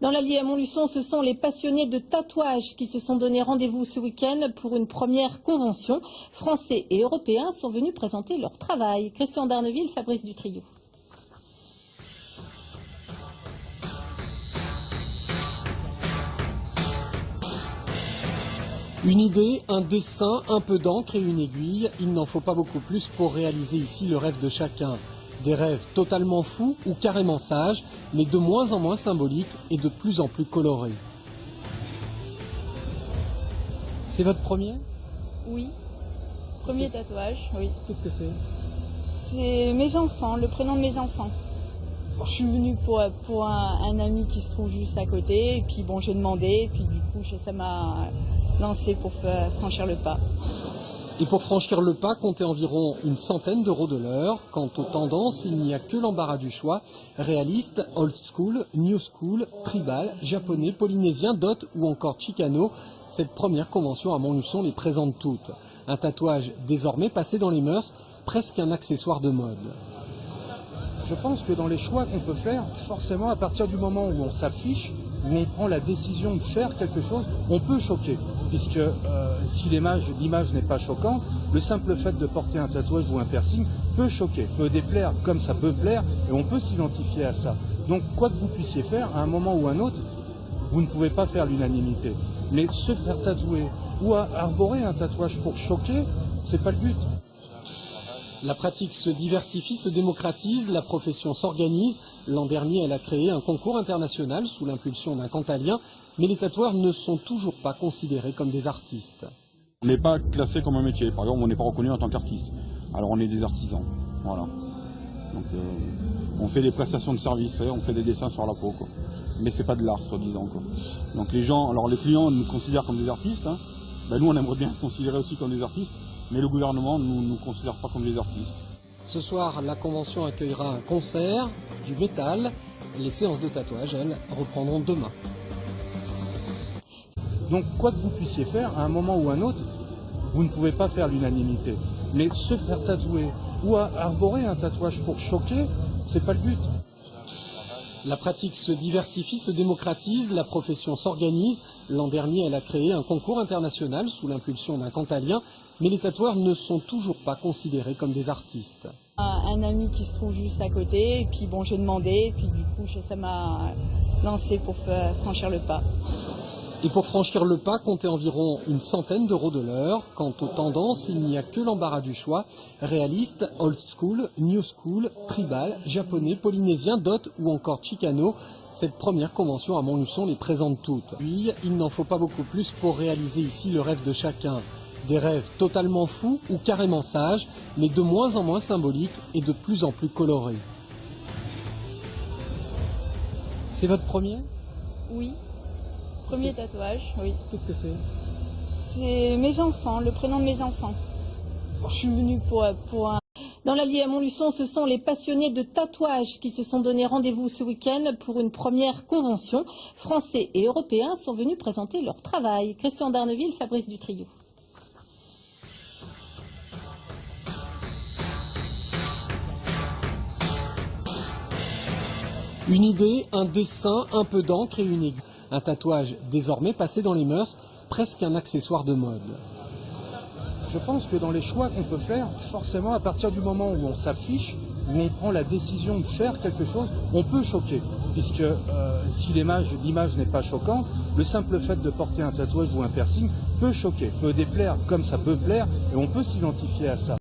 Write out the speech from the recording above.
Dans l'Allier à Montluçon, ce sont les passionnés de tatouage qui se sont donné rendez-vous ce week-end pour une première convention. Français et Européens sont venus présenter leur travail. Christian Darneville, Fabrice Dutrio. Une idée, un dessin, un peu d'encre et une aiguille, il n'en faut pas beaucoup plus pour réaliser ici le rêve de chacun. Des rêves totalement fous ou carrément sages, mais de moins en moins symboliques et de plus en plus colorés. C'est votre premier? Oui, premier tatouage, oui. Qu'est-ce que c'est? C'est mes enfants, le prénom de mes enfants. Je suis venue pour un ami qui se trouve juste à côté, et puis bon, j'ai demandé, et puis du coup, ça m'a lancé pour franchir le pas. Et pour franchir le pas, comptez environ une centaine d'euros de l'heure. Quant aux tendances, il n'y a que l'embarras du choix. Réaliste, old school, new school, tribal, japonais, polynésien, dot ou encore chicano. Cette première convention à Montluçon les présente toutes. Un tatouage désormais passé dans les mœurs, presque un accessoire de mode. Je pense que dans les choix qu'on peut faire, forcément, à partir du moment où on s'affiche, où on prend la décision de faire quelque chose, on peut choquer. Puisque si l'image n'est pas choquante, le simple fait de porter un tatouage ou un piercing peut choquer, peut déplaire, comme ça peut plaire, et on peut s'identifier à ça. Donc, quoi que vous puissiez faire, à un moment ou un autre, vous ne pouvez pas faire l'unanimité. Mais se faire tatouer ou arborer un tatouage pour choquer, c'est pas le but. La pratique se diversifie, se démocratise, la profession s'organise. L'an dernier, elle a créé un concours international sous l'impulsion d'un Cantalien, mais les tatoueurs ne sont toujours pas considérés comme des artistes. On n'est pas classé comme un métier, par exemple on n'est pas reconnu en tant qu'artiste. Alors on est des artisans, voilà. Donc on fait des prestations de services, on fait des dessins sur la peau, quoi. Mais c'est pas de l'art, soi-disant, quoi. Donc les gens, alors les clients nous considèrent comme des artistes, hein. Ben, nous on aimerait bien se considérer aussi comme des artistes, mais le gouvernement ne nous considère pas comme des artistes. Ce soir, la convention accueillera un concert, du métal. Les séances de tatouage, elles, reprendront demain. Donc, quoi que vous puissiez faire, à un moment ou un autre, vous ne pouvez pas faire l'unanimité. Mais se faire tatouer ou arborer un tatouage pour choquer, c'est pas le but. La pratique se diversifie, se démocratise, la profession s'organise. L'an dernier, elle a créé un concours international sous l'impulsion d'un Cantalien, mais les tatoueurs ne sont toujours pas considérés comme des artistes. Un ami qui se trouve juste à côté, et puis bon, j'ai demandé, et puis du coup, ça m'a lancé pour franchir le pas. Et pour franchir le pas, comptez environ une centaine d'euros de l'heure. Quant aux tendances, il n'y a que l'embarras du choix. Réaliste, old school, new school, tribal, japonais, polynésien, dot ou encore chicano. Cette première convention à Montluçon les présente toutes. Puis, il n'en faut pas beaucoup plus pour réaliser ici le rêve de chacun. Des rêves totalement fous ou carrément sages, mais de moins en moins symboliques et de plus en plus colorés. C'est votre premier? Oui. Premier tatouage, oui. Qu'est-ce que c'est? C'est mes enfants, le prénom de mes enfants. Je suis venue pour un... Dans l'Allier à Montluçon, ce sont les passionnés de tatouage qui se sont donné rendez-vous ce week-end pour une première convention. Français et Européens sont venus présenter leur travail. Christian Darneville, Fabrice Dutrio. Une idée, un dessin, un peu d'encre et une aiguille. Un tatouage désormais passé dans les mœurs, presque un accessoire de mode. Je pense que dans les choix qu'on peut faire, forcément, à partir du moment où on s'affiche, où on prend la décision de faire quelque chose, on peut choquer. Puisque si l'image n'est pas choquante, le simple fait de porter un tatouage ou un piercing peut choquer, peut déplaire, comme ça peut plaire, et on peut s'identifier à ça.